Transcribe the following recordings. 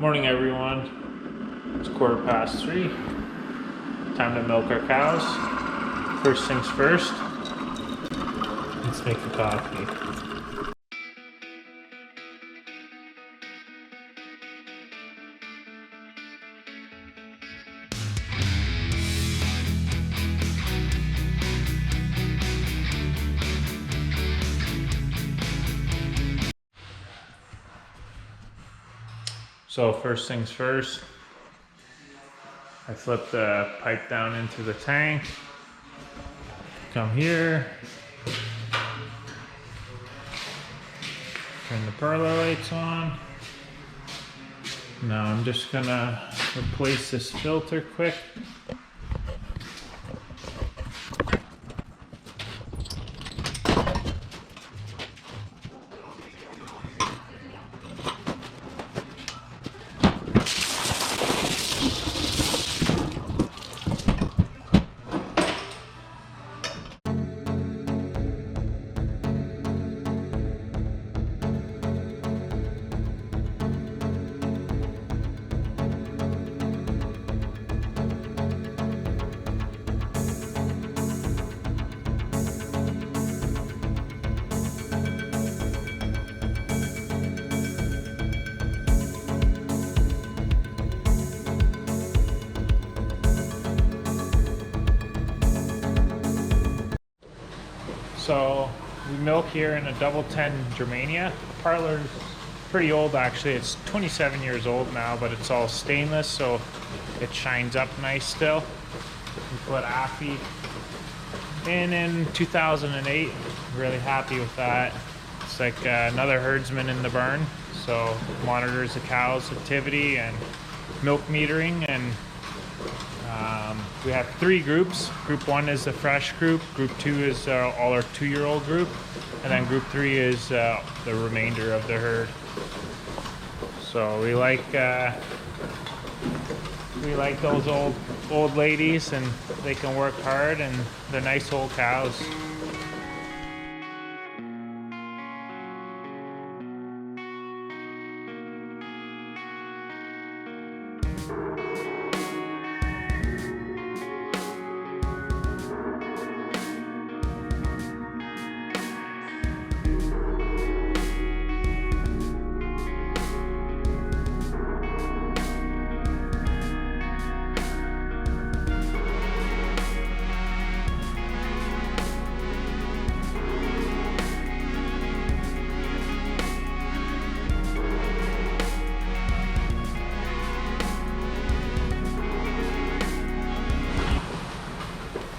Morning everyone, it's 3:15. Time to milk our cows. First things first, let's make a coffee. So first things first, I flip the pipe down into the tank, come here, turn the perler lights on. Now I'm just gonna replace this filter quick. So we milk here in a double 10 Germania. The parlor's pretty old actually. It's 27 years old now, but it's all stainless, so it shines up nice still. We put Affy in 2008. Really happy with that. It's like another herdsman in the barn, so monitors the cows' activity and milk metering. And we have 3 groups. Group 1 is the fresh group. Group 2 is all our 2-year-old group. And then group 3 is the remainder of the herd. So we like those old ladies, and they can work hard, and they're nice old cows.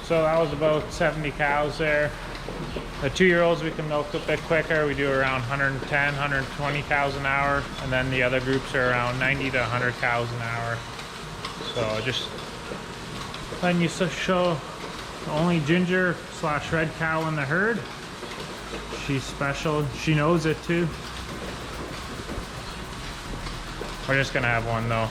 So that was about 70 cows there. The 2-year-olds we can milk a bit quicker. We do around 110, 120 cows an hour, and then the other groups are around 90 to 100 cows an hour. So just letting you show the only ginger / red cow in the herd. She's special. She knows it too. We're just gonna have one though.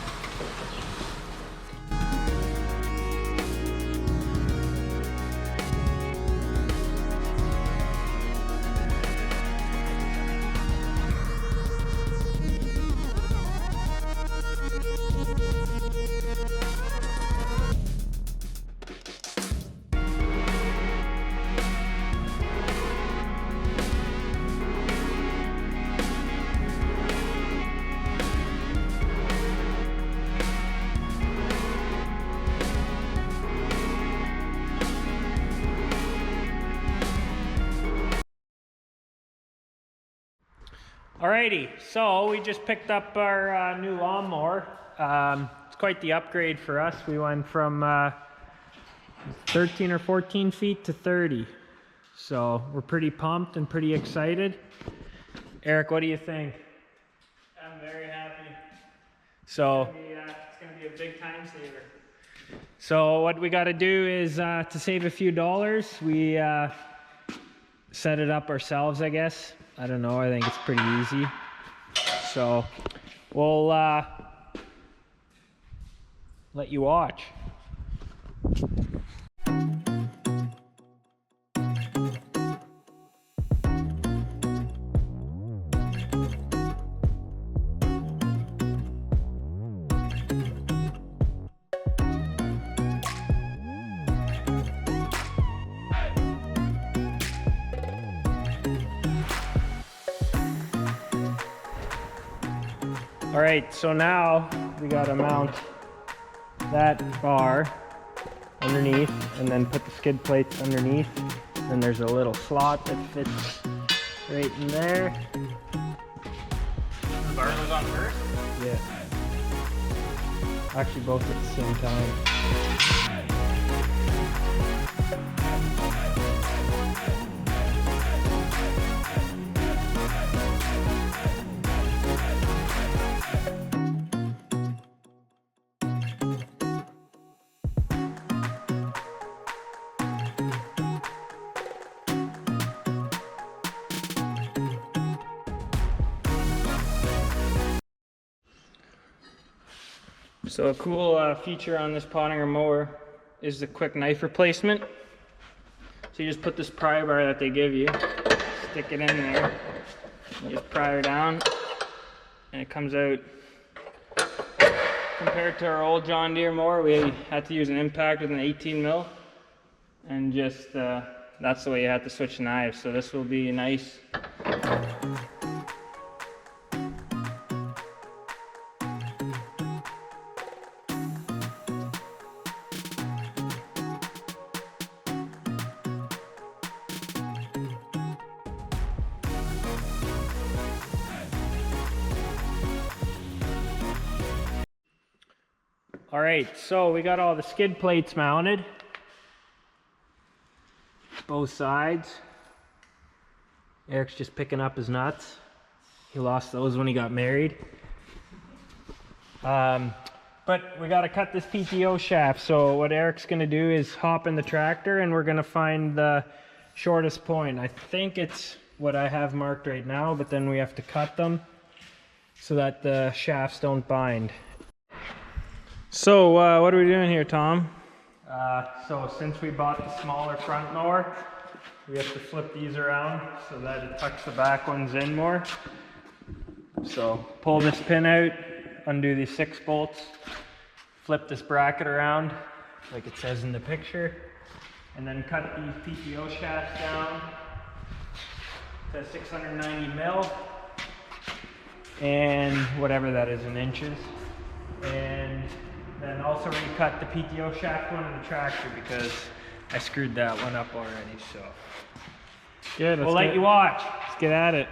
Alrighty, so we just picked up our new lawnmower. It's quite the upgrade for us. We went from 13 or 14 feet to 30. So we're pretty pumped and pretty excited. Eric, what do you think? I'm very happy. So It's gonna be a big time saver. So what we got to do is to save a few dollars, we set it up ourselves, I guess. I don't know, I think it's pretty easy. So we'll let you watch. All right, so now we gotta mount that bar underneath and then put the skid plates underneath. Then there's a little slot that fits right in there. The bar goes on first? Yeah. Actually both at the same time. So a cool feature on this pottinger mower is the quick knife replacement. So you just put this pry bar that they give you, stick it in there, you just pry her down, and it comes out. Compared to our old John Deere mower, we had to use an impact with an 18 mil, and just that's the way you had to switch knives. So this will be nice. All right, so we got all the skid plates mounted, both sides. Eric's just picking up his nuts. He lost those when he got married. But we got to cut this PTO shaft. So what Eric's going to do is hop in the tractor and we're going to find the shortest point. I think it's what I have marked right now, but then we have to cut them so that the shafts don't bind. So what are we doing here, Tom? So since we bought the smaller front mower, we have to flip these around so that it tucks the back ones in more. So pull this pin out, undo these 6 bolts, flip this bracket around like it says in the picture, and then cut these PTO shafts down to 690 mil and whatever that is in inches. And then also recut the PTO shaft one in the tractor because I screwed that one up already. So Good. we'll let you watch. Let's get at it.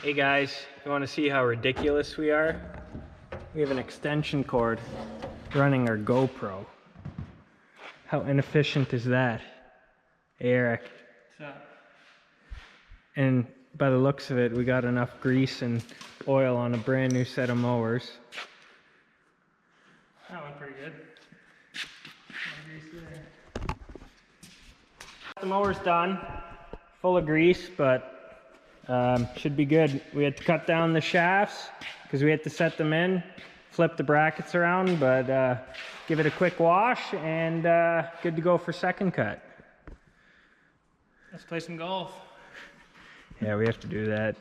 Hey guys, you want to see how ridiculous we are? We have an extension cord running our GoPro. How inefficient is that? Hey, Eric. What's up? And by the looks of it, we got enough grease and oil on a brand new set of mowers. That went pretty good. The mower's done, full of grease, but should be good. We had to cut down the shafts because we had to set them in flip the brackets around, but give it a quick wash and good to go for second cut. Let's play some golf. Yeah, we have to do that.